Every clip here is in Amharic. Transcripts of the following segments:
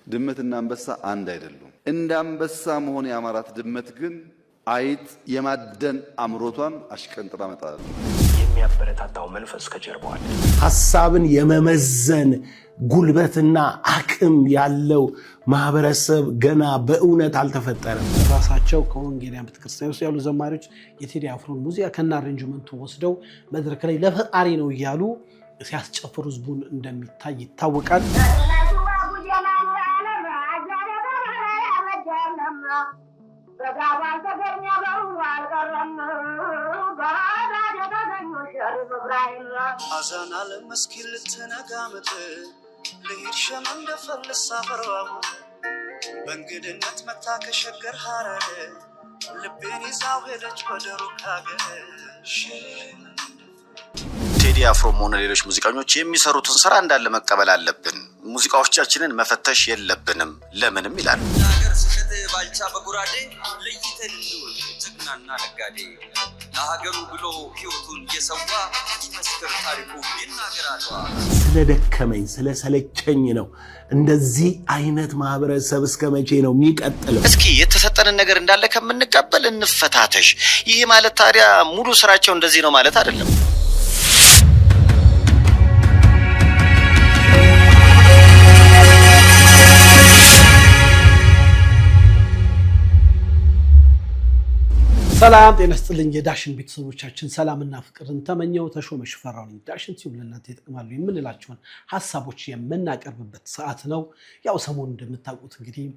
ድመትና አንበሳ አንድ አይደሉም። እንደ አንበሳ መሆን ያማራት ድመት ግን አይጥ የማደን አምሮቷን አሽቀንጥራ መጣለች። የሚያበረታታው መንፈስ ከጀርባው አለ። ሐሳብን የመመዘን ጉልበትና አቅም ያለው ማህበረሰብ ገና በእውነት አልተፈጠረም። ራሳቸው ከወንጌላውያን ቤተክርስቲያን ውስጥ ያሉ ዘማሪዎች የቴዲ አፍሮን ሙዚቃ ከና አሬንጅመንቱ ወስደው መድረክ ላይ ለፈጣሪ ነው እያሉ ሲያስጨፍሩ ህዝቡን እንደሚታይ ይታወቃል። አዛናል መስኪል ተነጋመት ለሂድ ሸመን ደፈልሳ ፈራው በእንግድነት መታ ከሸገር ሐረር ልቤን ይዛው ሄደች ወደ ሩቅ ሀገር። ቴዲ አፍሮም ሆነ ሌሎች ሙዚቀኞች የሚሰሩትን ስራ እንዳለ መቀበል አለብን። ሙዚቃዎቻችንን መፈተሽ የለብንም። ለምንም ይላል ሀገር ስሸት ባልቻ በጉራዴ ለይተን ልውል ጀግናና ነጋዴ ለሀገሩ ብሎ ህይወቱን እየሰዋ ይመስክር ታሪኩ ይናገራል። ስለደከመኝ ስለሰለቸኝ ነው። እንደዚህ አይነት ማህበረሰብ እስከ መቼ ነው የሚቀጥለው? እስኪ የተሰጠንን ነገር እንዳለ ከምንቀበል እንፈታተሽ። ይሄ ማለት ታዲያ ሙሉ ስራቸው እንደዚህ ነው ማለት አይደለም። ሰላም ጤና ይስጥልኝ የዳሽን ቤተሰቦቻችን፣ ሰላምና ፍቅርን ተመኘው ተሾመ ሽፈራው ነኝ። ዳሽን ቲዩብ ለእናንተ ይጠቅማሉ የምንላቸውን ሀሳቦች የምናቀርብበት ሰዓት ነው። ያው ሰሞኑን እንደምታውቁት እንግዲህ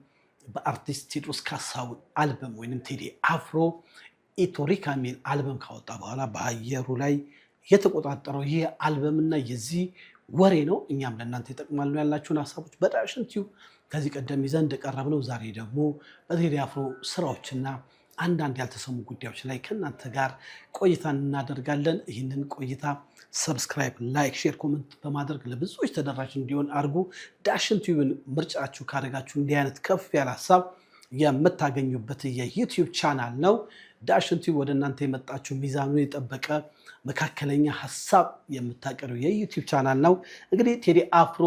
በአርቲስት ቴዎድሮስ ካሳሁን አልበም ወይንም ቴዲ አፍሮ ኢቶሪካ የሚል አልበም ካወጣ በኋላ በአየሩ ላይ የተቆጣጠረው ይህ አልበምና የዚህ ወሬ ነው። እኛም ለእናንተ ይጠቅማሉ ያላችሁን ሀሳቦች በዳሽን ቲዩብ ከዚህ ቀደም ይዘን እንደቀረብነው ዛሬ ደግሞ በቴዲ አፍሮ ስራዎችና አንዳንድ ያልተሰሙ ጉዳዮች ላይ ከእናንተ ጋር ቆይታ እናደርጋለን። ይህንን ቆይታ ሰብስክራይብ፣ ላይክ፣ ሼር፣ ኮመንት በማድረግ ለብዙዎች ተደራሽ እንዲሆን አድርጉ። ዳሽን ቲዩብን ምርጫችሁ ካደረጋችሁ እንዲህ አይነት ከፍ ያለ ሀሳብ የምታገኙበት የዩቲዩብ ቻናል ነው። ዳሽን ቲዩብ ወደ እናንተ የመጣችሁ ሚዛኑን የጠበቀ መካከለኛ ሀሳብ የምታቀርቡ የዩቲዩብ ቻናል ነው። እንግዲህ ቴዲ አፍሮ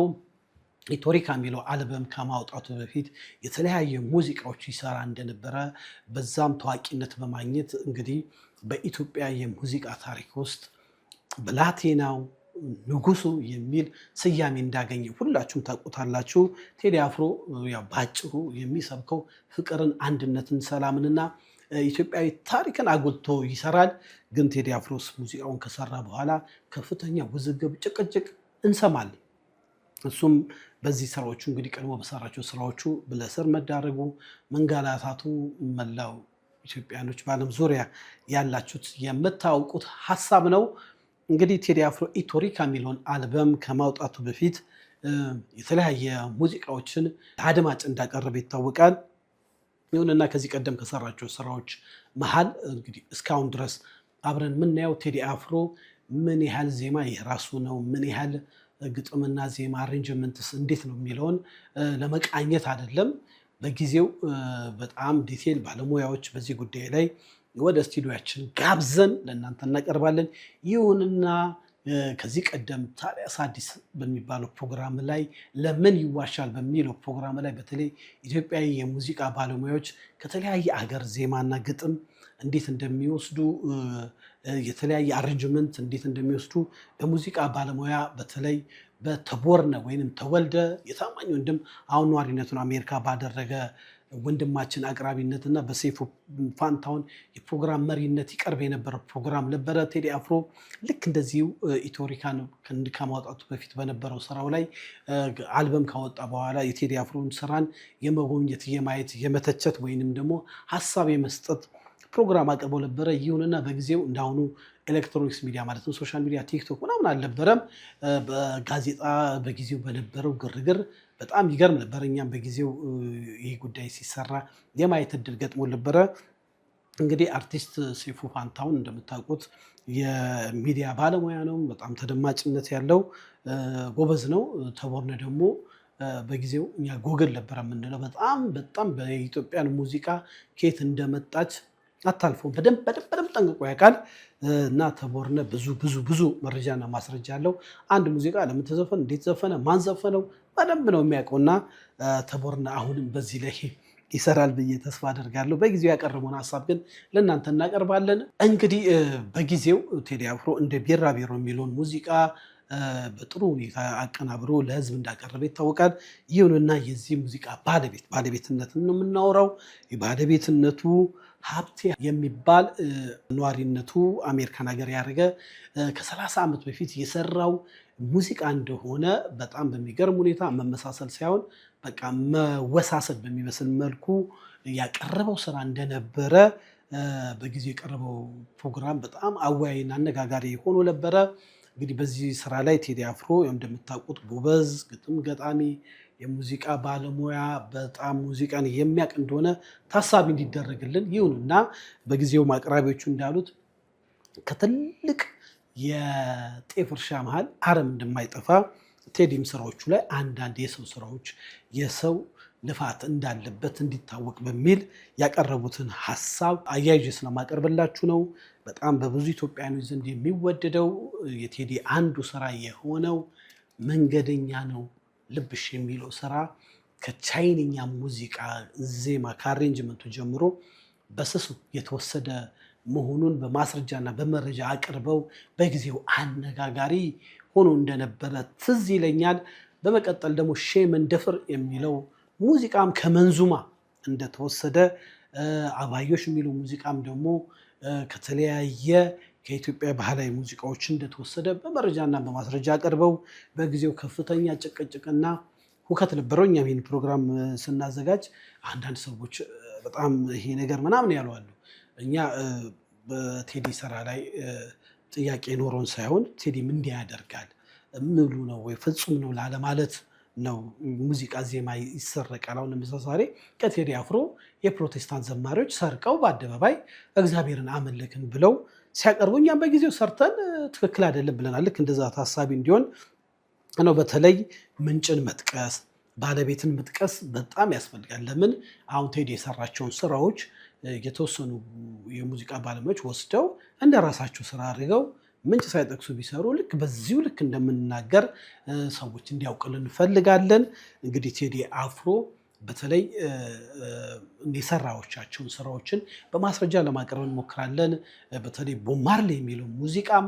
ኢቶሪካ የሚለው አልበም ከማውጣቱ በፊት የተለያየ ሙዚቃዎች ይሰራ እንደነበረ በዛም ታዋቂነት በማግኘት እንግዲህ በኢትዮጵያ የሙዚቃ ታሪክ ውስጥ ብላቴናው ንጉሱ የሚል ስያሜ እንዳገኘ ሁላችሁም ታውቁታላችሁ። ቴዲ አፍሮ ያው ባጭሩ የሚሰብከው ፍቅርን፣ አንድነትን፣ ሰላምንና ኢትዮጵያዊ ታሪክን አጉልቶ ይሰራል። ግን ቴዲ አፍሮስ ሙዚቃውን ከሰራ በኋላ ከፍተኛ ውዝግብ፣ ጭቅጭቅ እንሰማለን። እሱም በዚህ ስራዎቹ እንግዲህ ቀድሞ በሰራቸው ስራዎቹ ለእስር መዳረጉ፣ መንገላታቱ መላው ኢትዮጵያኖች በዓለም ዙሪያ ያላችሁት የምታውቁት ሀሳብ ነው። እንግዲህ ቴዲ አፍሮ ኢቶሪካ የሚለውን አልበም ከማውጣቱ በፊት የተለያየ ሙዚቃዎችን ለአድማጭ እንዳቀረበ ይታወቃል። ይሁንና ከዚህ ቀደም ከሰራቸው ስራዎች መሀል እንግዲህ እስካሁን ድረስ አብረን የምናየው ቴዲ አፍሮ ምን ያህል ዜማ የራሱ ነው፣ ምን ያህል ግጥምና ዜማ አሬንጅመንትስ እንዴት ነው የሚለውን ለመቃኘት አይደለም። በጊዜው በጣም ዲቴል ባለሙያዎች በዚህ ጉዳይ ላይ ወደ ስቱዲዮያችን ጋብዘን ለእናንተ እናቀርባለን። ይሁንና ከዚህ ቀደም ታዲያስ አዲስ በሚባለው ፕሮግራም ላይ ለምን ይዋሻል በሚለው ፕሮግራም ላይ በተለይ ኢትዮጵያዊ የሙዚቃ ባለሙያዎች ከተለያየ አገር ዜማና ግጥም እንዴት እንደሚወስዱ የተለያየ አሬንጅመንት እንዴት እንደሚወስዱ በሙዚቃ ባለሙያ በተለይ በተቦርነ ወይንም ተወልደ የታማኝ ወንድም አሁን ነዋሪነቱን አሜሪካ ባደረገ ወንድማችን አቅራቢነትና በሰይፉ ፋንታውን የፕሮግራም መሪነት ይቀርብ የነበረ ፕሮግራም ነበረ። ቴዲ አፍሮ ልክ እንደዚሁ ኢቶሪካን ከማውጣቱ በፊት በነበረው ስራው ላይ አልበም ካወጣ በኋላ የቴዲ አፍሮን ስራን የመጎብኘት፣ የማየት፣ የመተቸት ወይንም ደግሞ ሀሳብ የመስጠት ፕሮግራም አቅርቦ ነበረ። ይሁንና በጊዜው እንዳሁኑ ኤሌክትሮኒክስ ሚዲያ ማለት ነው ሶሻል ሚዲያ ቲክቶክ ምናምን አልነበረም። በጋዜጣ በጊዜው በነበረው ግርግር በጣም ይገርም ነበር። እኛም በጊዜው ይህ ጉዳይ ሲሰራ የማየት እድል ገጥሞ ነበረ። እንግዲህ አርቲስት ሰይፉ ፋንታውን እንደምታውቁት የሚዲያ ባለሙያ ነው። በጣም ተደማጭነት ያለው ጎበዝ ነው። ተቦርነ ደግሞ በጊዜው እኛ ጎግል ነበር የምንለው። በጣም በኢትዮጵያን ሙዚቃ ከየት እንደመጣች አታልፎም በደንብ ጠንቅቆ ያውቃል። እና ተቦርነ ብዙ መረጃና ማስረጃ አለው። አንድ ሙዚቃ ለምን ተዘፈነ፣ እንዴት ዘፈነ፣ ማን ዘፈነው፣ በደንብ ነው የሚያውቀውና ተቦርና አሁንም በዚህ ላይ ይሰራል ብዬ ተስፋ አደርጋለሁ። በጊዜው ያቀረበውን ሀሳብ ግን ለእናንተ እናቀርባለን። እንግዲህ በጊዜው ቴዲ አፍሮ እንደ ቢራቢሮ የሚለውን ሙዚቃ በጥሩ ሁኔታ አቀናብሮ ለህዝብ እንዳቀረበ ይታወቃል። ይሁንና የዚህ ሙዚቃ ባለቤትነትን ነው የምናወራው። የባለቤትነቱ ሀብቴ የሚባል ነዋሪነቱ አሜሪካን ሀገር ያደረገ ከ30 ዓመት በፊት የሰራው ሙዚቃ እንደሆነ በጣም በሚገርም ሁኔታ መመሳሰል ሳይሆን በቃ መወሳሰድ በሚመስል መልኩ ያቀረበው ስራ እንደነበረ በጊዜው የቀረበው ፕሮግራም በጣም አወያይና አነጋጋሪ ሆኖ ነበረ። እንግዲህ በዚህ ስራ ላይ ቴዲ አፍሮ እንደምታውቁት ጎበዝ ግጥም ገጣሚ፣ የሙዚቃ ባለሙያ፣ በጣም ሙዚቃን የሚያውቅ እንደሆነ ታሳቢ እንዲደረግልን። ይሁንና በጊዜው አቅራቢዎቹ እንዳሉት ከትልቅ የጤፍ እርሻ መሃል አረም እንደማይጠፋ ቴዲም ስራዎቹ ላይ አንዳንድ የሰው ስራዎች የሰው ልፋት እንዳለበት እንዲታወቅ በሚል ያቀረቡትን ሀሳብ አያይዤ ስለማቀርብላችሁ ነው። በጣም በብዙ ኢትዮጵያውያኖች ዘንድ የሚወደደው የቴዲ አንዱ ስራ የሆነው መንገደኛ ነው ልብሽ የሚለው ስራ ከቻይንኛ ሙዚቃ ዜማ ከአሬንጅመንቱ ጀምሮ በስሱ የተወሰደ መሆኑን በማስረጃና በመረጃ አቅርበው በጊዜው አነጋጋሪ ሆኖ እንደነበረ ትዝ ይለኛል። በመቀጠል ደግሞ ሼህ መንደፍር የሚለው ሙዚቃም ከመንዙማ እንደተወሰደ፣ አባዮሽ የሚለው ሙዚቃም ደግሞ ከተለያየ ከኢትዮጵያ ባህላዊ ሙዚቃዎች እንደተወሰደ በመረጃና በማስረጃ አቅርበው በጊዜው ከፍተኛ ጭቅጭቅና ሁከት ነበረው። እኛም ይህን ፕሮግራም ስናዘጋጅ አንዳንድ ሰዎች በጣም ይሄ ነገር ምናምን ያሉ አሉ። እኛ በቴዲ ስራ ላይ ጥያቄ ኖሮን ሳይሆን ቴዲም እንዲህ ያደርጋል ምሉ ነው ወይ ፍጹም ነው ላለማለት ነው። ሙዚቃ ዜማ ይሰረቃል። አሁን ለምሳሌ ከቴዲ አፍሮ የፕሮቴስታንት ዘማሪዎች ሰርቀው በአደባባይ እግዚአብሔርን አመለክን ብለው ሲያቀርቡ እኛም በጊዜው ሰርተን ትክክል አይደለም ብለናል። ልክ እንደዛ ታሳቢ እንዲሆን ነው። በተለይ ምንጭን መጥቀስ፣ ባለቤትን መጥቀስ በጣም ያስፈልጋል። ለምን አሁን ቴዲ የሰራቸውን ስራዎች የተወሰኑ የሙዚቃ ባለሙያዎች ወስደው እንደ ራሳቸው ስራ አድርገው ምንጭ ሳይጠቅሱ ቢሰሩ ልክ በዚሁ ልክ እንደምንናገር ሰዎች እንዲያውቅልን እንፈልጋለን። እንግዲህ ቴዲ አፍሮ በተለይ የሰራዎቻቸውን ስራዎችን በማስረጃ ለማቅረብ እንሞክራለን። በተለይ ቦብ ማርሌ የሚለው ሙዚቃም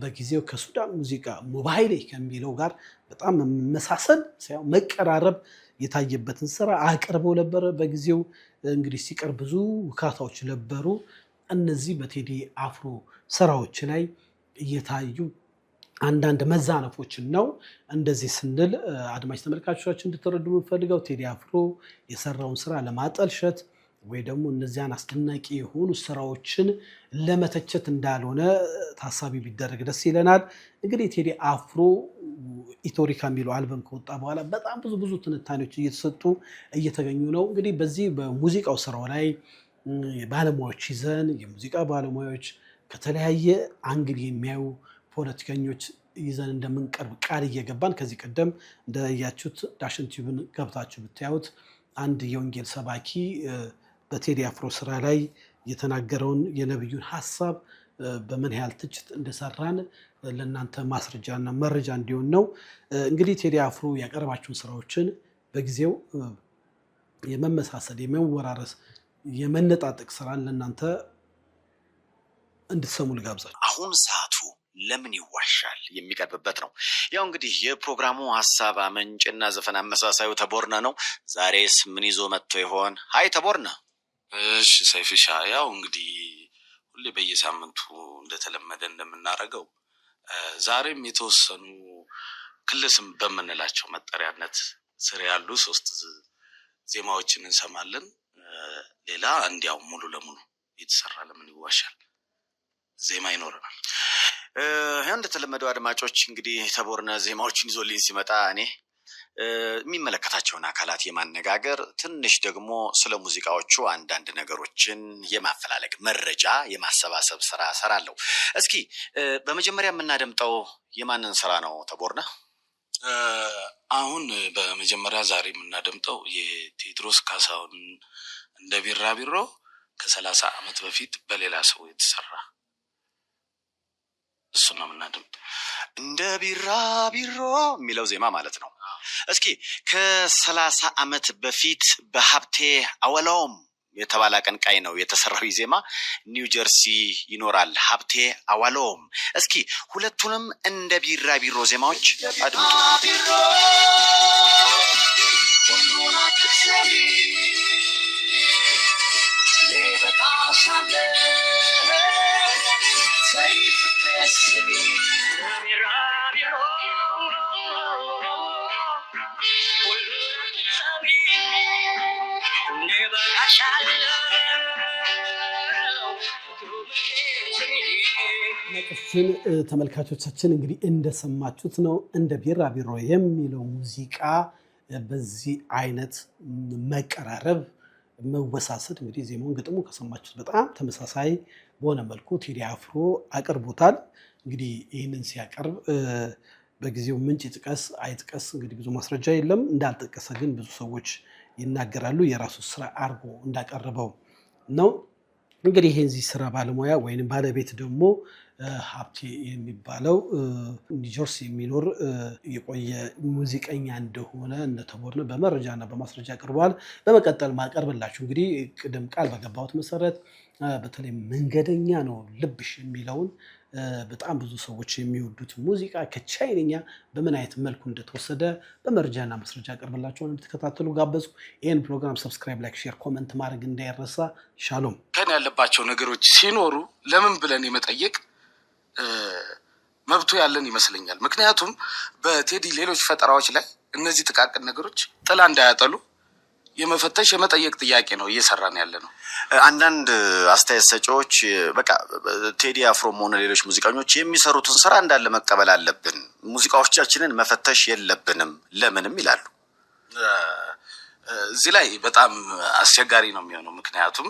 በጊዜው ከሱዳን ሙዚቃ ሞባይሌ ከሚለው ጋር በጣም መመሳሰል ሳይሆን መቀራረብ የታየበትን ስራ አቅርበው ነበረ። በጊዜው እንግዲህ ሲቀርብ ብዙ ውካታዎች ነበሩ። እነዚህ በቴዲ አፍሮ ስራዎች ላይ እየታዩ አንዳንድ መዛነፎችን ነው። እንደዚህ ስንል አድማጭ ተመልካቾቻችን እንድትረዱ የምንፈልገው ቴዲ አፍሮ የሰራውን ስራ ለማጠልሸት ወይ ደግሞ እነዚያን አስደናቂ የሆኑ ስራዎችን ለመተቸት እንዳልሆነ ታሳቢ ቢደረግ ደስ ይለናል። እንግዲህ ቴዲ አፍሮ ኢቶሪካ የሚለው አልበም ከወጣ በኋላ በጣም ብዙ ትንታኔዎች እየተሰጡ እየተገኙ ነው። እንግዲህ በዚህ በሙዚቃው ስራው ላይ ባለሙያዎች ይዘን የሙዚቃ ባለሙያዎች ከተለያየ አንግል የሚያዩ ፖለቲከኞች ይዘን እንደምንቀርብ ቃል እየገባን ከዚህ ቀደም እንደያችሁት ዳሽን ቲዩብን ገብታችሁ ብታዩት አንድ የወንጌል ሰባኪ በቴዲ አፍሮ ስራ ላይ የተናገረውን የነብዩን ሀሳብ በምን ያህል ትችት እንደሰራን ለእናንተ ማስረጃና መረጃ እንዲሆን ነው። እንግዲህ ቴዲ አፍሮ ያቀረባቸውን ስራዎችን በጊዜው የመመሳሰል የመወራረስ የመነጣጠቅ ስራን ለእናንተ እንድትሰሙ ልጋብዛችሁ። አሁን ሰዓቱ ለምን ይዋሻል የሚቀርብበት ነው። ያው እንግዲህ የፕሮግራሙ ሀሳብ አመንጭና ዘፈን አመሳሳዩ ተቦርነ ነው። ዛሬስ ምን ይዞ መጥቶ ይሆን? ሀይ ተቦርነ። እሺ ሰይፍሻ፣ ያው እንግዲህ ሁሌ በየሳምንቱ እንደተለመደ እንደምናደርገው ዛሬም የተወሰኑ ክልስም በምንላቸው መጠሪያነት ስር ያሉ 3 ዜማዎችን እንሰማለን። ሌላ እንዲያው ሙሉ ለሙሉ የተሰራ ለምን ይዋሻል ዜማ ይኖረናል። እንደተለመደው አድማጮች እንግዲህ ተቦርነ ዜማዎችን ይዞልኝ ሲመጣ እኔ የሚመለከታቸውን አካላት የማነጋገር ትንሽ ደግሞ ስለ ሙዚቃዎቹ አንዳንድ ነገሮችን የማፈላለግ መረጃ የማሰባሰብ ስራ ሰራለሁ። እስኪ በመጀመሪያ የምናደምጠው የማንን ስራ ነው ተቦርነ? አሁን በመጀመሪያ ዛሬ የምናደምጠው የቴዎድሮስ ካሳሁን እንደ ቢራቢሮ ከ30 ዓመት በፊት በሌላ ሰው የተሰራ እሱ ነው የምናደምጥ። እንደ ቢራቢሮ የሚለው ዜማ ማለት ነው። እስኪ ከ30 ዓመት በፊት በሀብቴ አወሎም የተባለ አቀንቃኝ ነው የተሰራው ዜማ ኒው ጀርሲ ይኖራል ሀብቴ አወሎም። እስኪ ሁለቱንም እንደ ቢራቢሮ ዜማዎች አድምጡ። ነቅሽን ተመልካቾቻችን እንግዲህ እንደሰማችሁት ነው እንደ ቢራቢሮ የሚለው ሙዚቃ በዚህ አይነት መቀራረብ መወሳሰድ እንግዲህ ዜማውን ግጥሙ ከሰማችሁት በጣም ተመሳሳይ በሆነ መልኩ ቴዲ አፍሮ አቅርቦታል። እንግዲህ ይህንን ሲያቀርብ በጊዜው ምንጭ ይጥቀስ አይጥቀስ እንግዲህ ብዙ ማስረጃ የለም። እንዳልጠቀሰ ግን ብዙ ሰዎች ይናገራሉ። የራሱ ስራ አርጎ እንዳቀረበው ነው። እንግዲህ ይሄን ስራ ባለሙያ ወይም ባለቤት ደግሞ ሀብቴ የሚባለው ኒውጀርሲ የሚኖር የቆየ ሙዚቀኛ እንደሆነ እንደተቦርነ በመረጃና በማስረጃ አቅርቧል። በመቀጠል ማቀርብላችሁ እንግዲህ ቅድም ቃል በገባሁት መሰረት በተለይ መንገደኛ ነው ልብሽ የሚለውን በጣም ብዙ ሰዎች የሚወዱት ሙዚቃ ከቻይንኛ በምን አይነት መልኩ እንደተወሰደ በመረጃና ማስረጃ አቀርብላችሁ እንድትከታተሉ ጋበዝኩ። ይህን ፕሮግራም ሰብስክራይብ፣ ላይክ፣ ሼር፣ ኮመንት ማድረግ እንዳይረሳ። ሻሎም። ከን ያለባቸው ነገሮች ሲኖሩ ለምን ብለን የመጠየቅ መብቱ ያለን ይመስለኛል። ምክንያቱም በቴዲ ሌሎች ፈጠራዎች ላይ እነዚህ ጥቃቅን ነገሮች ጥላ እንዳያጠሉ የመፈተሽ የመጠየቅ ጥያቄ ነው እየሰራን ያለ ነው። አንዳንድ አስተያየት ሰጪዎች በቃ ቴዲ አፍሮም ሆነ ሌሎች ሙዚቀኞች የሚሰሩትን ስራ እንዳለ መቀበል አለብን፣ ሙዚቃዎቻችንን መፈተሽ የለብንም ለምንም ይላሉ። እዚህ ላይ በጣም አስቸጋሪ ነው የሚሆነው። ምክንያቱም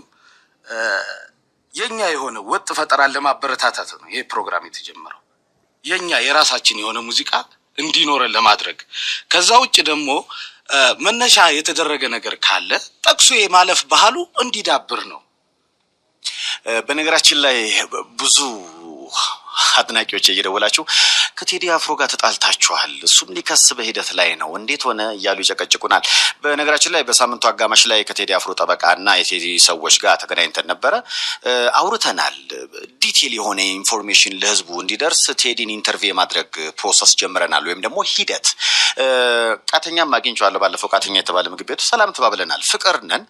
የኛ የሆነ ወጥ ፈጠራን ለማበረታታት ነው ይሄ ፕሮግራም የተጀመረው። የኛ የራሳችን የሆነ ሙዚቃ እንዲኖረን ለማድረግ ከዛ ውጭ ደግሞ መነሻ የተደረገ ነገር ካለ ጠቅሶ የማለፍ ባህሉ እንዲዳብር ነው። በነገራችን ላይ ብዙ አድናቂዎች እየደወላችሁ ከቴዲ አፍሮ ጋር ተጣልታችኋል፣ እሱም ሊከስ በሂደት ላይ ነው፣ እንዴት ሆነ እያሉ ይጨቀጭቁናል። በነገራችን ላይ በሳምንቱ አጋማሽ ላይ ከቴዲ አፍሮ ጠበቃና የቴዲ ሰዎች ጋር ተገናኝተን ነበረ፣ አውርተናል። ዲቴል የሆነ ኢንፎርሜሽን ለህዝቡ እንዲደርስ ቴዲን ኢንተርቪው የማድረግ ፕሮሰስ ጀምረናል፣ ወይም ደግሞ ሂደት። ቃተኛም አግኝቼዋለሁ። ባለፈው ቃተኛ የተባለ ምግብ ቤቱ ሰላም ተባብለናል፣ ፍቅር ነን።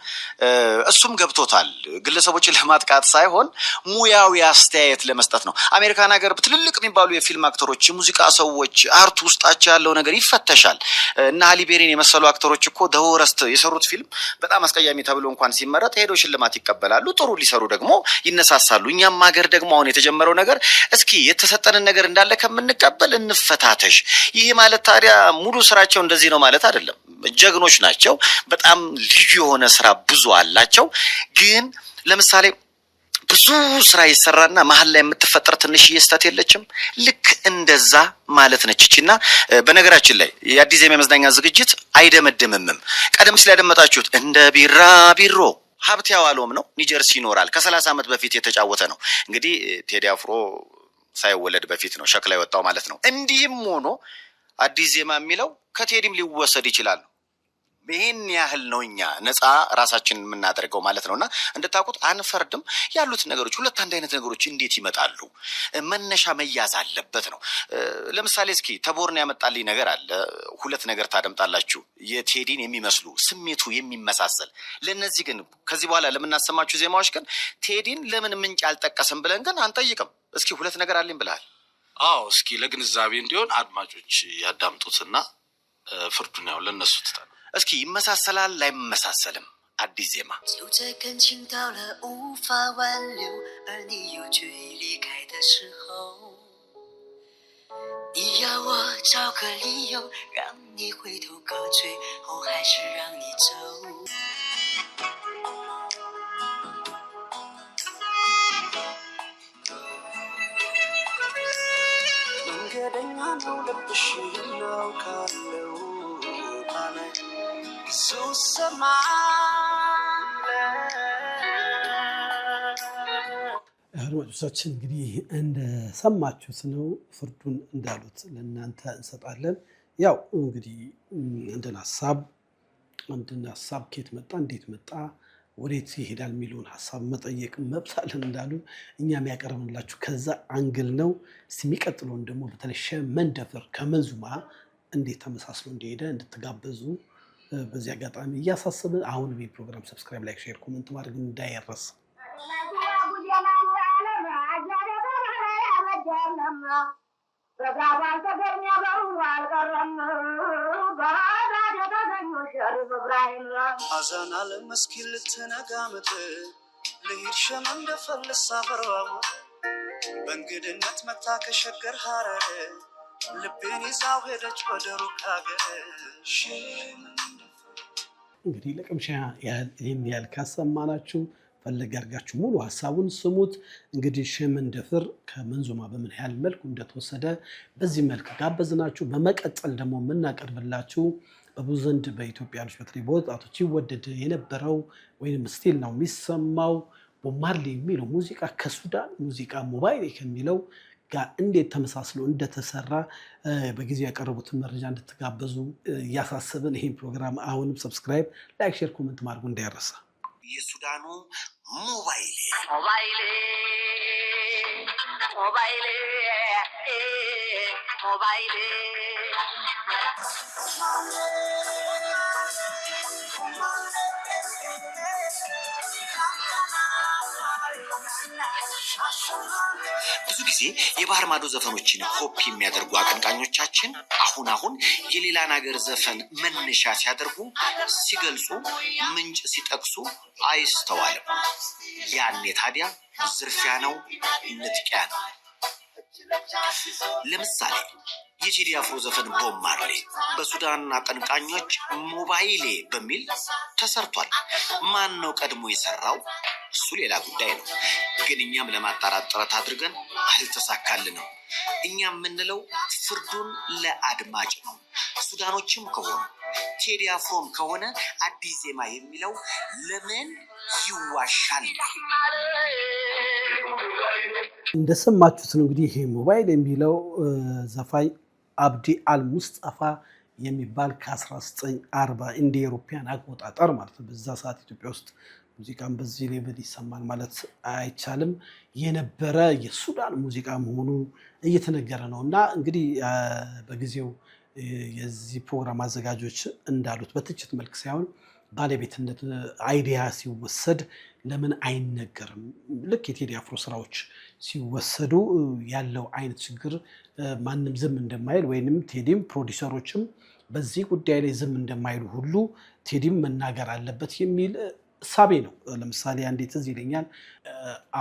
እሱም ገብቶታል። ግለሰቦችን ለማጥቃት ሳይሆን ሙያዊ አስተያየት ለመስጠት ነው። አሜሪካን ሀገር ትልልቅ የሚባሉ የፊልም አክተሮች፣ የሙዚቃ ሰዎች አርቱ ውስጣቸው ያለው ነገር ይፈተሻል። እና ሃሊቤሪን የመሰሉ አክተሮች እኮ ደወረስት የሰሩት ፊልም በጣም አስቀያሚ ተብሎ እንኳን ሲመረጥ ሄዶ ሽልማት ይቀበላሉ። ጥሩ ሊሰሩ ደግሞ ይነሳሳሉ። እኛም ሀገር ደግሞ አሁን የተጀመረው ነገር እስኪ የተሰጠንን ነገር እንዳለ ከምንቀበል እንፈታተሽ። ይሄ ማለት ታዲያ ሙሉ ስራቸው እንደዚህ ነው ማለት አይደለም። ጀግኖች ናቸው። በጣም ልዩ የሆነ ስራ ብዙ አላቸው። ግን ለምሳሌ ብዙ ስራ ይሰራና መሀል ላይ የምትፈጠር ትንሽዬ ስህተት የለችም? ልክ እንደዛ ማለት ነች እቺና። በነገራችን ላይ የአዲስ ዜማ መዝናኛ ዝግጅት አይደመድምም። ቀደም ሲል ያደመጣችሁት እንደ ቢራቢሮ ሀብቴ አወሎም ነው። ኒውጀርሲ ይኖራል ከ30 ዓመት በፊት የተጫወተ ነው። እንግዲህ ቴዲ አፍሮ ሳይወለድ በፊት ነው ሸክላ የወጣው ማለት ነው። እንዲህም ሆኖ አዲስ ዜማ የሚለው ከቴዲም ሊወሰድ ይችላል። ይሄን ያህል ነው እኛ ነፃ ራሳችንን የምናደርገው ማለት ነውና እንድታውቁት አንፈርድም። ያሉት ነገሮች ሁለት አንድ አይነት ነገሮች እንዴት ይመጣሉ? መነሻ መያዝ አለበት ነው። ለምሳሌ እስኪ ተቦርን ያመጣልኝ ነገር አለ። ሁለት ነገር ታደምጣላችሁ የቴዲን የሚመስሉ ስሜቱ የሚመሳሰል። ለነዚህ ግን ከዚህ በኋላ ለምናሰማችሁ ዜማዎች ግን ቴዲን ለምን ምንጭ አልጠቀስም ብለን ግን አንጠይቅም። እስኪ ሁለት ነገር አለኝ ብለሃል። አዎ እስኪ ለግንዛቤ እንዲሆን አድማጮች ያዳምጡትና ፍርዱን ያው ለነሱ ትተን እስኪ ይመሳሰላል ላይመሳሰልም አዲስ ዜማ መንገደኛ ነው ልብሽ ይናውቃለው አድማጮቻችን እንግዲህ እንደሰማችሁት ነው ፍርዱን እንዳሉት ለእናንተ እንሰጣለን። ያው እንግዲህ አንድን ሀሳብ ከየት መጣ እንዴት መጣ ወዴት ይሄዳል የሚለውን ሀሳብ መጠየቅ መብት አለን እንዳሉ እኛም ያቀርብንላችሁ ከዛ አንግል ነው። እስቲ የሚቀጥለውን ደግሞ በተለይ ሸመንደፍር ከመንዙማ እንዴት ተመሳስሎ እንደሄደ እንድትጋበዙ በዚህ አጋጣሚ እያሳስብን አሁን ፕሮግራም ሰብስክራይብ፣ ላይክ፣ ሼር፣ ኮሜንት ማድረግ እንዳይረሳ። ሐዘን ዓለም መስኪን ልትነጋምት ልሂድ ሸመንደፈር ልሳፈረው በእንግድነት መታ ከሸገር ሐረር ልቤን ይዛው ሄደች ወደ ሩቅ ሀገር። እንግዲህ ለቅምሻ ይህን ያህል ካሰማናችሁ ፈለግ አድርጋችሁ ሙሉ ሀሳቡን ስሙት። እንግዲህ ሸመንደፍር ከመንዙማ በምን ያህል መልኩ እንደተወሰደ በዚህ መልክ ጋበዝናችሁ። በመቀጠል ደግሞ የምናቀርብላችሁ በብዙ ዘንድ በኢትዮጵያኖች በተለይ በወጣቶች ይወደድ የነበረው ወይም ስቲል ነው የሚሰማው ቦብ ማርሌ የሚለው ሙዚቃ ከሱዳን ሙዚቃ ሞባይሌ ከሚለው ጋር እንዴት ተመሳስሎ እንደተሰራ በጊዜው ያቀረቡትን መረጃ እንድትጋበዙ እያሳሰብን ይህን ፕሮግራም አሁንም ሰብስክራይብ፣ ላይክ፣ ሼር፣ ኮሜንት ማድረጉ እንዳይረሳ። የሱዳኑ ሞባይሌ ብዙ ጊዜ የባህር ማዶ ዘፈኖችን ኮፒ የሚያደርጉ አቀንቃኞቻችን አሁን የሌላን ሀገር ዘፈን መነሻ ሲያደርጉ ሲገልጹ ምንጭ ሲጠቅሱ አይስተዋልም። ያኔ ታዲያ ዝርፊያ ነው፣ ንጥቂያ ነው። ለምሳሌ የቴዲ አፍሮ ዘፈን ቦብ ማርሌ በሱዳን አቀንቃኞች ሞባይሌ በሚል ተሰርቷል። ማን ነው ቀድሞ የሰራው? እሱ ሌላ ጉዳይ ነው። ግን እኛም ለማጣራት ጥረት አድርገን አልተሳካልንም። እኛ የምንለው ፍርዱን ለአድማጭ ነው። ሱዳኖችም ከሆኑ ቴዲ አፍሮም ከሆነ አዲስ ዜማ የሚለው ለምን ይዋሻል? እንደሰማችሁት ነው እንግዲህ ይሄ ሞባይል የሚለው ዘፋኝ አብዲ አልሙስጠፋ የሚባል ከ1940 እንደ አውሮፓውያን አቆጣጠር ማለት ነው። በዛ ሰዓት ኢትዮጵያ ውስጥ ሙዚቃን በዚህ ሌቭል ይሰማል ማለት አይቻልም የነበረ የሱዳን ሙዚቃ መሆኑ እየተነገረ ነው። እና እንግዲህ በጊዜው የዚህ ፕሮግራም አዘጋጆች እንዳሉት በትችት መልክ ሳይሆን ባለቤትነት አይዲያ ሲወሰድ ለምን አይነገርም? ልክ የቴዲ አፍሮ ስራዎች ሲወሰዱ ያለው አይነት ችግር ማንም ዝም እንደማይል ወይንም ቴዲም ፕሮዲሰሮችም በዚህ ጉዳይ ላይ ዝም እንደማይሉ ሁሉ ቴዲም መናገር አለበት የሚል እሳቤ ነው። ለምሳሌ አንዴ ትዝ ይለኛል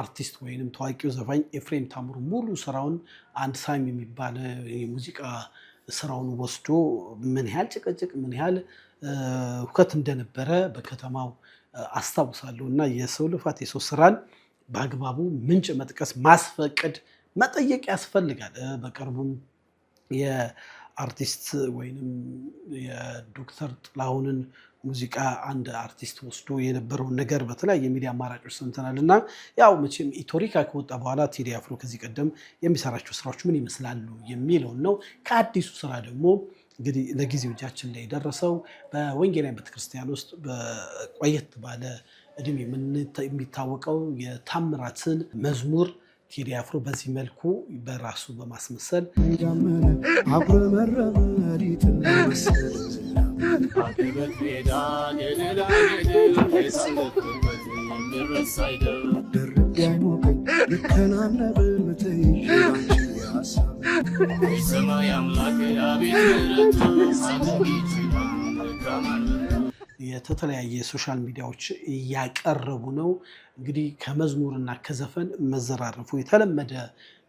አርቲስት ወይንም ታዋቂው ዘፋኝ ኤፍሬም ታምሩ ሙሉ ስራውን አንድ ሳይም የሚባል የሙዚቃ ስራውን ወስዶ ምን ያህል ጭቅጭቅ ምን ያህል ሁከት እንደነበረ በከተማው አስታውሳለሁ። እና የሰው ልፋት የሰው ስራን በአግባቡ ምንጭ መጥቀስ ማስፈቀድ መጠየቅ ያስፈልጋል። በቅርቡም የአርቲስት ወይንም የዶክተር ጥላሁንን ሙዚቃ አንድ አርቲስት ወስዶ የነበረውን ነገር በተለያየ ሚዲያ አማራጮች ሰምተናል። እና ያው መቼም ኢቶሪካ ከወጣ በኋላ ቴዲ አፍሮ ከዚህ ቀደም የሚሰራቸው ስራዎች ምን ይመስላሉ የሚለውን ነው። ከአዲሱ ስራ ደግሞ እንግዲህ ለጊዜው እጃችን ላይ የደረሰው በወንጌላውያን ቤተክርስቲያን ውስጥ በቆየት ባለ እድሜ የሚታወቀው የታምራትን መዝሙር ቴዲ አፍሮ በዚህ መልኩ በራሱ በማስመሰል የተለያየ ሶሻል ሚዲያዎች እያቀረቡ ነው። እንግዲህ ከመዝሙርና ከዘፈን መዘራረፉ የተለመደ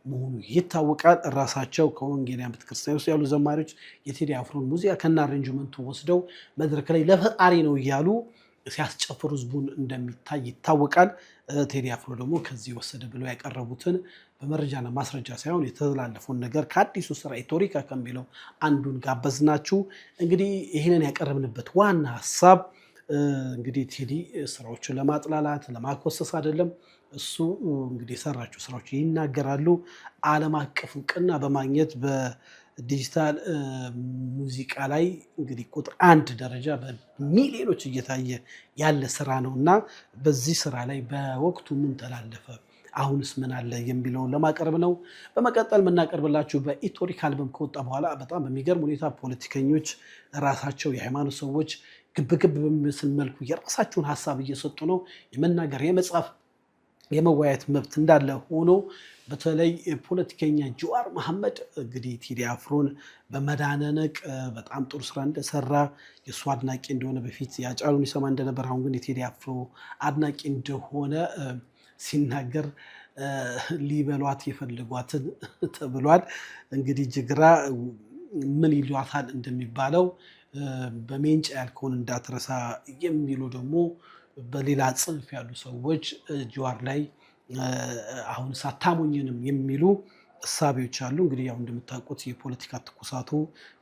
መሆኑ ይታወቃል። ራሳቸው ከወንጌላውያን ቤተክርስቲያን ውስጥ ያሉ ዘማሪዎች የቴዲ አፍሮን ሙዚቃ ከና አሬንጅመንቱ ወስደው መድረክ ላይ ለፈጣሪ ነው እያሉ ሲያስጨፍሩ ህዝቡን እንደሚታይ ይታወቃል። ቴዲ አፍሮ ደግሞ ከዚህ ወሰደ ብለው ያቀረቡትን በመረጃና ማስረጃ ሳይሆን የተላለፈውን ነገር ከአዲሱ ስራ ኢቶሪካ ከሚለው አንዱን ጋበዝናችሁ። እንግዲህ ይህንን ያቀረብንበት ዋና ሀሳብ እንግዲህ ቴዲ ስራዎችን ለማጥላላት ለማኮሰስ አይደለም። እሱ እንግዲህ የሰራቸው ስራዎች ይናገራሉ። ዓለም አቀፍ እውቅና በማግኘት በዲጂታል ሙዚቃ ላይ እንግዲህ ቁጥር 1 ደረጃ በሚሊዮኖች እየታየ ያለ ስራ ነው እና በዚህ ስራ ላይ በወቅቱ ምን ተላለፈ አሁንስ ምን አለ የሚለውን ለማቅረብ ነው። በመቀጠል የምናቀርብላችሁ በኢቶሪክ አልበም ከወጣ በኋላ በጣም በሚገርም ሁኔታ ፖለቲከኞች ራሳቸው የሃይማኖት ሰዎች ግብግብ በሚመስል መልኩ የራሳቸውን ሀሳብ እየሰጡ ነው። የመናገር የመጻፍ የመወያየት መብት እንዳለ ሆኖ በተለይ ፖለቲከኛ ጀዋር መሐመድ እንግዲህ ቴዲ አፍሮን በመዳነነቅ በጣም ጥሩ ስራ እንደሰራ የእሱ አድናቂ እንደሆነ በፊት ያጫሉን ይሰማ እንደነበር አሁን ግን የቴዲ አፍሮ አድናቂ እንደሆነ ሲናገር ሊበሏት የፈለጓትን ተብሏል። እንግዲህ ጅግራ ምን ይሏታል እንደሚባለው በሜንጫ ያልከውን እንዳትረሳ የሚሉ ደግሞ በሌላ ጽንፍ ያሉ ሰዎች ጀዋር ላይ አሁን ሳታሞኝንም የሚሉ እሳቤዎች አሉ። እንግዲህ ያው እንደምታውቁት የፖለቲካ ትኩሳቱ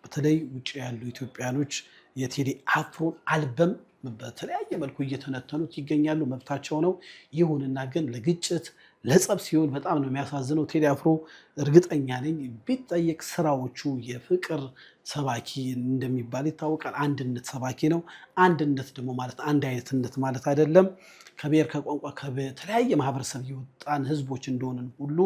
በተለይ ውጭ ያሉ ኢትዮጵያኖች የቴዲ አፍሮን አልበም በተለያየ መልኩ እየተነተኑት ይገኛሉ። መብታቸው ነው። ይሁንና ግን ለግጭት ለጸብ ሲሆን በጣም ነው የሚያሳዝነው። ቴዲ አፍሮ እርግጠኛ ነኝ ቢጠየቅ ስራዎቹ የፍቅር ሰባኪ እንደሚባል ይታወቃል። አንድነት ሰባኪ ነው። አንድነት ደግሞ ማለት አንድ አይነትነት ማለት አይደለም። ከብሔር ከቋንቋ ከተለያየ ማህበረሰብ የወጣን ህዝቦች እንደሆንን ሁሉ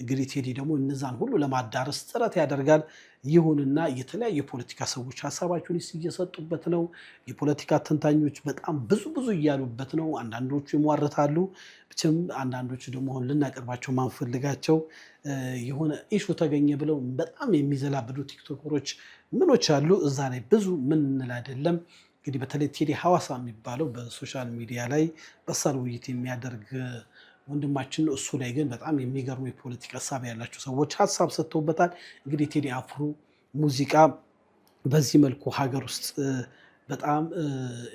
እንግዲህ ቴዲ ደግሞ እነዛን ሁሉ ለማዳረስ ጥረት ያደርጋል። ይሁንና የተለያዩ የፖለቲካ ሰዎች ሀሳባቸውን እየሰጡበት ነው። የፖለቲካ ተንታኞች በጣም ብዙ እያሉበት ነው። አንዳንዶቹ ይሟርታሉ። ብቻም አንዳንዶቹ ደግሞ አሁን ልናቀርባቸው ማንፈልጋቸው የሆነ ኢሹ ተገኘ ብለው በጣም የሚዘላብዱ ቲክቶከሮች ምኖች አሉ። እዛ ላይ ብዙ ምን እንል አይደለም። እንግዲህ በተለይ ቴዲ ሐዋሳ የሚባለው በሶሻል ሚዲያ ላይ በሳል ውይይት የሚያደርግ ወንድማችን ነው። እሱ ላይ ግን በጣም የሚገርሙ የፖለቲካ ሀሳብ ያላቸው ሰዎች ሀሳብ ሰጥተውበታል። እንግዲህ ቴዲ አፍሮ ሙዚቃ በዚህ መልኩ ሀገር ውስጥ በጣም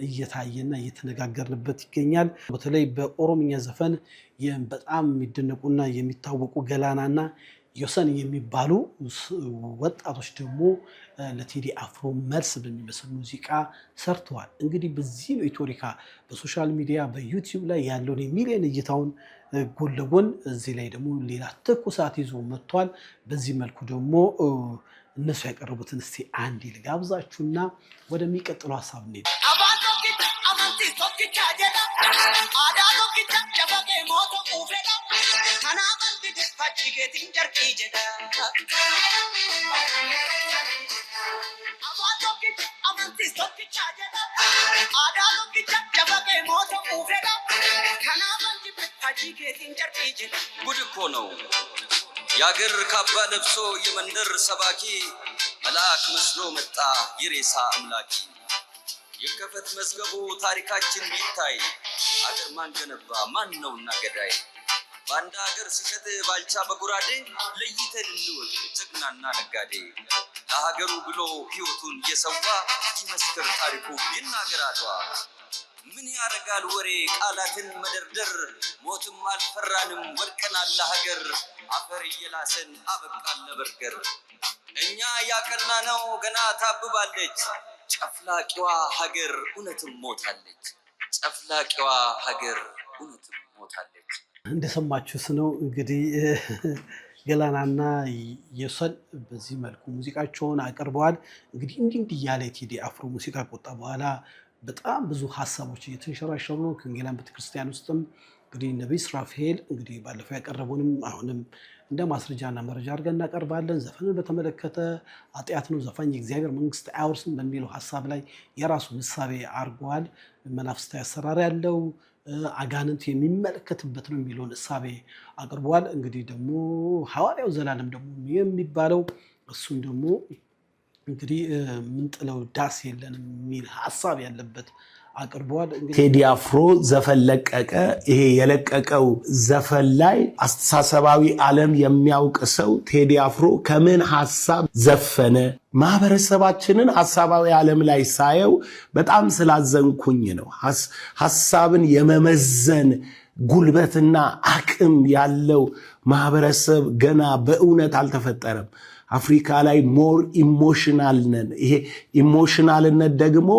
እየታየና እየተነጋገርንበት ይገኛል። በተለይ በኦሮምኛ ዘፈን በጣም የሚደነቁና የሚታወቁ ገላናና ዮሰን የሚባሉ ወጣቶች ደግሞ ለቴዲ አፍሮ መልስ በሚመስል ሙዚቃ ሰርተዋል። እንግዲህ በዚህ ነው ኢትዮሪካ በሶሻል ሚዲያ በዩቲዩብ ላይ ያለውን የሚሊዮን እይታውን ጎን ለጎን እዚህ ላይ ደግሞ ሌላ ትኩሳት ይዞ መጥቷል። በዚህ መልኩ ደግሞ እነሱ ያቀረቡትን እስቲ አንድ ልጋብዛችሁና ወደሚቀጥለው ሀሳብ እንሄድ። ጉድ እኮ ነው የአገር ካባ ለብሶ የመንደር ሰባኪ መልአክ መስሎ መጣ የሬሳ አምላኪ። የከፈት መዝገቡ ታሪካችን ቢታይ አገር ማን ገነባ ማን ነውና ገዳይ? በአንድ ሀገር ሲሸጥ ባልቻ በጉራዴ ለይተን እንወቅ ጀግናና ነጋዴ። ለሀገሩ ብሎ ሕይወቱን እየሰዋ ይመስክር ታሪኩ ይናገር አድዋ። ምን ያደርጋል ወሬ ቃላትን መደርደር፣ ሞትም አልፈራንም ወድቀናል ለሀገር። አፈር እየላሰን አበቃን ለበርገር። እኛ ያቀና ነው ገና ታብባለች፣ ጨፍላቂዋ ሀገር እውነትም ሞታለች። ጨፍላቂዋ ሀገር እውነትም ሞታለች። እንደሰማችሁት ነው እንግዲህ ገላናና ዮሰን በዚህ መልኩ ሙዚቃቸውን አቅርበዋል። እንግዲህ እንዲህ እያለ ቴዲ አፍሮ ሙዚቃ ከወጣ በኋላ በጣም ብዙ ሀሳቦች እየተንሸራሸሩ ነው። ከወንጌላውያን ቤተክርስቲያን ውስጥም እንግዲህ ነቢይ ሱራፌል እንግዲህ ባለፈው ያቀረቡንም አሁንም እንደ ማስረጃና መረጃ አድርገን እናቀርባለን። ዘፈንን በተመለከተ ኃጢአት ነው ዘፋኝ የእግዚአብሔር መንግስት አያወርስም በሚለው ሀሳብ ላይ የራሱ ምሳሌ አድርገዋል። መናፍስታዊ አሰራር ያለው አጋንንት የሚመለከትበት ነው የሚለውን እሳቤ አቅርበዋል። እንግዲህ ደግሞ ሐዋርያው ዘላለም ደግሞ የሚባለው እሱም ደግሞ እንግዲህ ምንጥለው ዳስ የለንም የሚል ሀሳብ ያለበት አቅርበዋል። ቴዲ አፍሮ ዘፈን ለቀቀ። ይሄ የለቀቀው ዘፈን ላይ አስተሳሰባዊ ዓለም የሚያውቅ ሰው ቴዲ አፍሮ ከምን ሀሳብ ዘፈነ? ማህበረሰባችንን ሀሳባዊ ዓለም ላይ ሳየው በጣም ስላዘንኩኝ ነው። ሀሳብን የመመዘን ጉልበትና አቅም ያለው ማህበረሰብ ገና በእውነት አልተፈጠረም። አፍሪካ ላይ ሞር ኢሞሽናል ነን። ይሄ ኢሞሽናልነት ደግሞ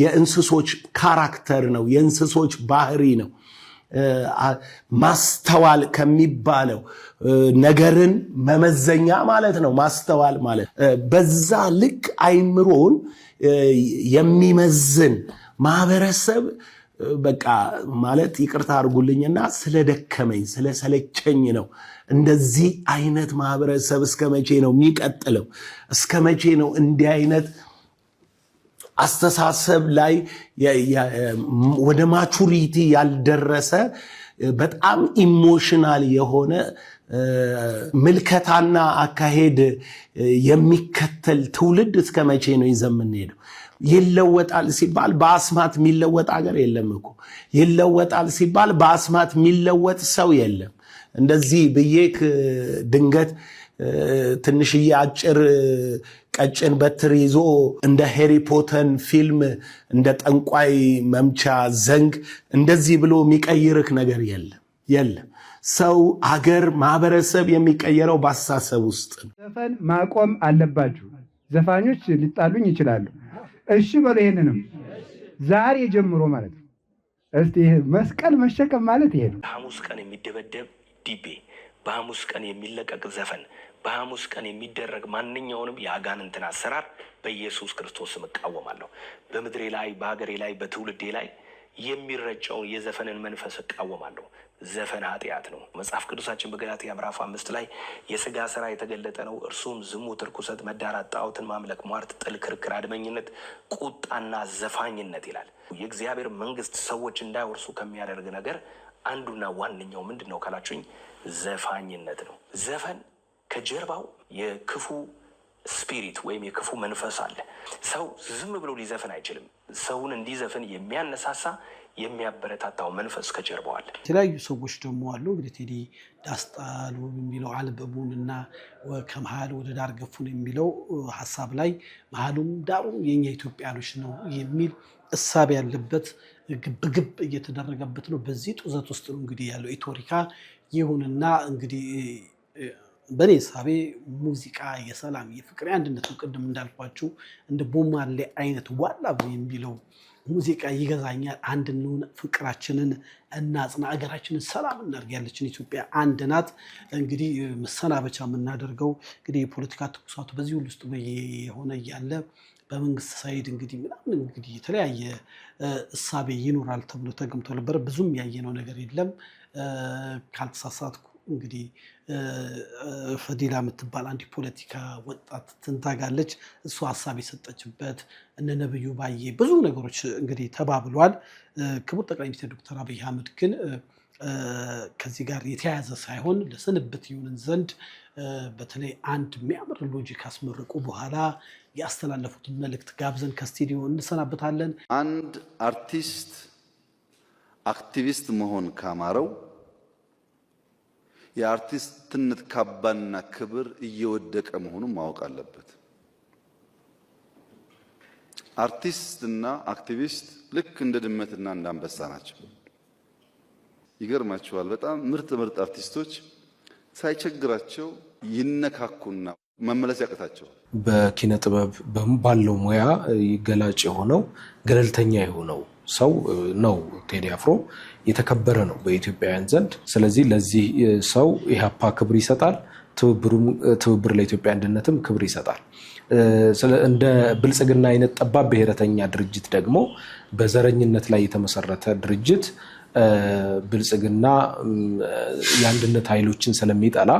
የእንስሶች ካራክተር ነው፣ የእንስሶች ባህሪ ነው። ማስተዋል ከሚባለው ነገርን መመዘኛ ማለት ነው። ማስተዋል ማለት በዛ ልክ አይምሮን የሚመዝን ማህበረሰብ በቃ ማለት ይቅርታ አድርጉልኝና ስለደከመኝ ስለሰለቸኝ ነው። እንደዚህ አይነት ማህበረሰብ እስከ መቼ ነው የሚቀጥለው? እስከ መቼ ነው እንዲህ አይነት አስተሳሰብ ላይ ወደ ማቹሪቲ ያልደረሰ በጣም ኢሞሽናል የሆነ ምልከታና አካሄድ የሚከተል ትውልድ እስከ መቼ ነው ይዘን የምንሄደው? ይለወጣል ሲባል በአስማት የሚለወጥ ሀገር የለም እኮ። ይለወጣል ሲባል በአስማት የሚለወጥ ሰው የለም። እንደዚህ ብዬክ ድንገት ትንሽዬ አጭር ቀጭን በትር ይዞ እንደ ሃሪ ፖተር ፊልም እንደ ጠንቋይ መምቻ ዘንግ እንደዚህ ብሎ የሚቀይርክ ነገር የለም። ሰው፣ አገር፣ ማህበረሰብ የሚቀየረው በአስተሳሰብ ውስጥ ነው። ዘፈን ማቆም አለባችሁ። ዘፋኞች ሊጣሉኝ ይችላሉ። እሺ በሉ። ይሄንንም ዛሬ ጀምሮ ማለት ነው። እስቲ መስቀል መሸከም ማለት ይሄ ነው። በሐሙስ ቀን የሚደበደብ ዲቤ፣ በሐሙስ ቀን የሚለቀቅ ዘፈን፣ በሐሙስ ቀን የሚደረግ ማንኛውንም የአጋንንትን አሰራር በኢየሱስ ክርስቶስ ስም እቃወማለሁ። በምድሬ ላይ፣ በሀገሬ ላይ፣ በትውልዴ ላይ የሚረጨውን የዘፈንን መንፈስ እቃወማለሁ። ዘፈን ኃጢአት ነው። መጽሐፍ ቅዱሳችን በገላትያ ምዕራፍ 5 ላይ የሥጋ ሥራ የተገለጠ ነው፣ እርሱም ዝሙት፣ ርኩሰት፣ መዳራት፣ ጣዖትን ማምለክ፣ ሟርት፣ ጥል፣ ክርክር፣ አድመኝነት፣ ቁጣና ዘፋኝነት ይላል። የእግዚአብሔር መንግስት ሰዎች እንዳይወርሱ ከሚያደርግ ነገር አንዱና ዋነኛው ምንድን ነው ካላችሁኝ፣ ዘፋኝነት ነው። ዘፈን ከጀርባው የክፉ ስፒሪት ወይም የክፉ መንፈስ አለ። ሰው ዝም ብሎ ሊዘፍን አይችልም። ሰውን እንዲዘፍን የሚያነሳሳ የሚያበረታታው መንፈስ ከጀርባው አለ። የተለያዩ ሰዎች ደግሞ አሉ እንግዲህ ቴዲ ዳስጣሉ የሚለው አልበሙን እና ከመሀል ወደ ዳር ገፉን የሚለው ሀሳብ ላይ መሀሉም ዳሩም የኛ ኢትዮጵያኖች ነው የሚል እሳቤ ያለበት ግብግብ እየተደረገበት ነው። በዚህ ጡዘት ውስጥ ነው እንግዲህ ያለው ኢቶሪካ። ይሁንና እንግዲህ በኔ ሳቤ ሙዚቃ የሰላም የፍቅር አንድነት ነው። ቅድም እንዳልኳችሁ እንደ ቦብ ማርሌ አይነት ዋላ የሚለው ሙዚቃ ይገዛኛል። አንድ እንሁን፣ ፍቅራችንን እናጽና፣ አገራችንን ሰላም እናድርግ። ያለችን ኢትዮጵያ አንድ ናት። እንግዲህ መሰናበቻ የምናደርገው እንግዲህ የፖለቲካ ትኩሳቱ በዚህ ሁሉ ውስጥ የሆነ እያለ በመንግስት ሳይድ እንግዲህ ምናምን እንግዲህ የተለያየ እሳቤ ይኖራል ተብሎ ተገምቶ ነበር። ብዙም ያየነው ነገር የለም። ካልተሳሳትኩ እንግዲህ ፈዲላ የምትባል አንድ ፖለቲካ ወጣት ትንታጋለች። እሱ ሀሳብ የሰጠችበት እነ ነብዩ ባዬ ብዙ ነገሮች እንግዲህ ተባብሏል። ክቡር ጠቅላይ ሚኒስትር ዶክተር አብይ አህመድ ግን ከዚህ ጋር የተያያዘ ሳይሆን ለስንብት ይሁንን ዘንድ በተለይ አንድ የሚያምር ሎጂክ አስመርቁ በኋላ ያስተላለፉትን መልእክት ጋብዘን ከስቱዲዮ እንሰናበታለን። አንድ አርቲስት አክቲቪስት መሆን ካማረው የአርቲስትነት ካባና ክብር እየወደቀ መሆኑን ማወቅ አለበት። አርቲስትና አክቲቪስት ልክ እንደ ድመትና እንደ አንበሳ ናቸው። ይገርማቸዋል። በጣም ምርጥ አርቲስቶች ሳይቸግራቸው ይነካኩና መመለስ ያቅታቸዋል። በኪነ ጥበብ ባለው ሙያ ገላጭ የሆነው ገለልተኛ የሆነው ሰው ነው ቴዲ አፍሮ። የተከበረ ነው በኢትዮጵያውያን ዘንድ። ስለዚህ ለዚህ ሰው ኢህአፓ ክብር ይሰጣል፣ ትብብር ለኢትዮጵያ አንድነትም ክብር ይሰጣል። እንደ ብልጽግና አይነት ጠባብ ብሔረተኛ ድርጅት ደግሞ በዘረኝነት ላይ የተመሰረተ ድርጅት ብልጽግና የአንድነት ኃይሎችን ስለሚጠላ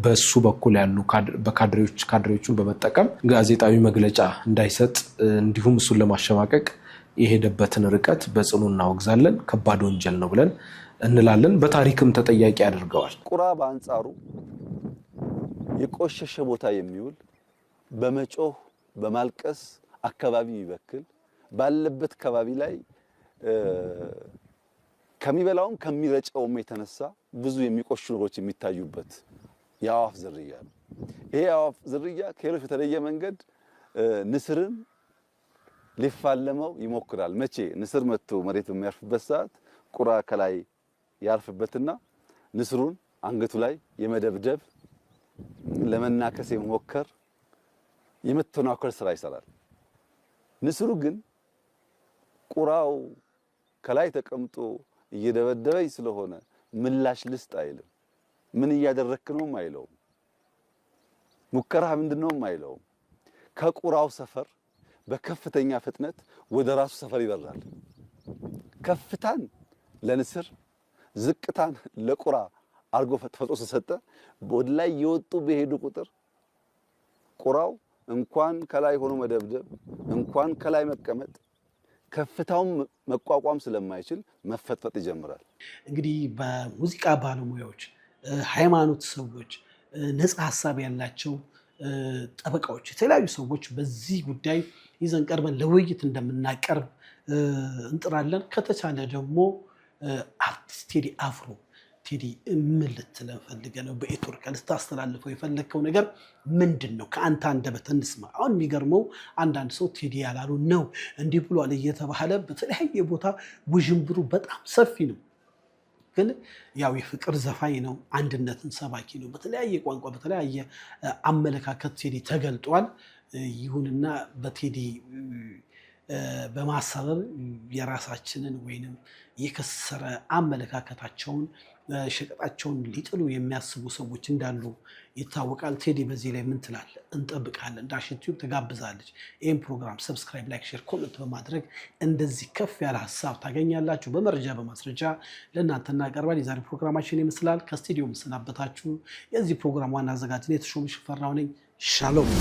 በሱ በኩል ያሉ ካድሬዎቹን በመጠቀም ጋዜጣዊ መግለጫ እንዳይሰጥ እንዲሁም እሱን ለማሸማቀቅ የሄደበትን ርቀት በጽኑ እናወግዛለን። ከባድ ወንጀል ነው ብለን እንላለን። በታሪክም ተጠያቂ አድርገዋል። ቁራ በአንጻሩ የቆሸሸ ቦታ የሚውል በመጮህ በማልቀስ አካባቢ ይበክል ባለበት አካባቢ ላይ ከሚበላውም ከሚረጨውም የተነሳ ብዙ የሚቆሹ ነገሮች የሚታዩበት የአዋፍ ዝርያ ነው። ይሄ የአዋፍ ዝርያ ከሌሎች በተለየ መንገድ ንስርን ሊፋለመው ይሞክራል። መቼ ንስር መጥቶ መሬት በሚያርፍበት ሰዓት ቁራ ከላይ ያርፍበትና ንስሩን አንገቱ ላይ የመደብደብ ለመናከስ የመሞከር የመተናኮል ስራ ይሰራል። ንስሩ ግን ቁራው ከላይ ተቀምጦ እየደበደበኝ ስለሆነ ምላሽ ልስጥ አይልም። ምን እያደረክ ነውም አይለውም። ሙከራህ ምንድነውም አይለውም። ከቁራው ሰፈር በከፍተኛ ፍጥነት ወደ ራሱ ሰፈር ይበራል። ከፍታን ለንስር ዝቅታን ለቁራ አርጎ ፈጥፎ ሰጠ። ወደ ላይ የወጡ በሄዱ ቁጥር ቁራው እንኳን ከላይ ሆኖ መደብደብ እንኳን ከላይ መቀመጥ ከፍታውን መቋቋም ስለማይችል መፈጥፈጥ ይጀምራል። እንግዲህ በሙዚቃ ባለሙያዎች፣ ሃይማኖት ሰዎች፣ ነፃ ሐሳብ ያላቸው ጠበቃዎች፣ የተለያዩ ሰዎች በዚህ ጉዳይ ይዘን ቀርበን ለውይይት እንደምናቀርብ እንጥራለን። ከተቻለ ደግሞ አርቲስት ቴዲ አፍሮ ቴዲ ምን ልትለን ፈልገህ ነው? በኢትዮርካ ልታስተላልፈው የፈለግከው ነገር ምንድን ነው? ከአንተ አንደበት እንስማ። አሁን የሚገርመው አንዳንድ ሰው ቴዲ ያላሉ ነው እንዲህ ብሏል እየተባለ በተለያየ ቦታ ውዥንብሩ በጣም ሰፊ ነው። ግን ያው የፍቅር ዘፋኝ ነው፣ አንድነትን ሰባኪ ነው። በተለያየ ቋንቋ በተለያየ አመለካከት ቴዲ ተገልጧል። ይሁንና በቴዲ በማሳበብ የራሳችንን ወይንም የከሰረ አመለካከታቸውን ሸቀጣቸውን ሊጥሉ የሚያስቡ ሰዎች እንዳሉ ይታወቃል። ቴዲ በዚህ ላይ ምን ትላለህ? እንጠብቃለን። ዳሽን ቲዩብ ተጋብዛለች። ይህን ፕሮግራም ሰብስክራይብ፣ ላይክ፣ ሼር፣ ኮሜንት በማድረግ እንደዚህ ከፍ ያለ ሀሳብ ታገኛላችሁ። በመረጃ በማስረጃ ለእናንተ እናቀርባል። የዛሬ ፕሮግራማችን ይመስላል። ከስቱዲዮ የምሰናበታችሁ የዚህ ፕሮግራም ዋና አዘጋጅ ተሾመ ሽፈራው ነኝ። ሻሎም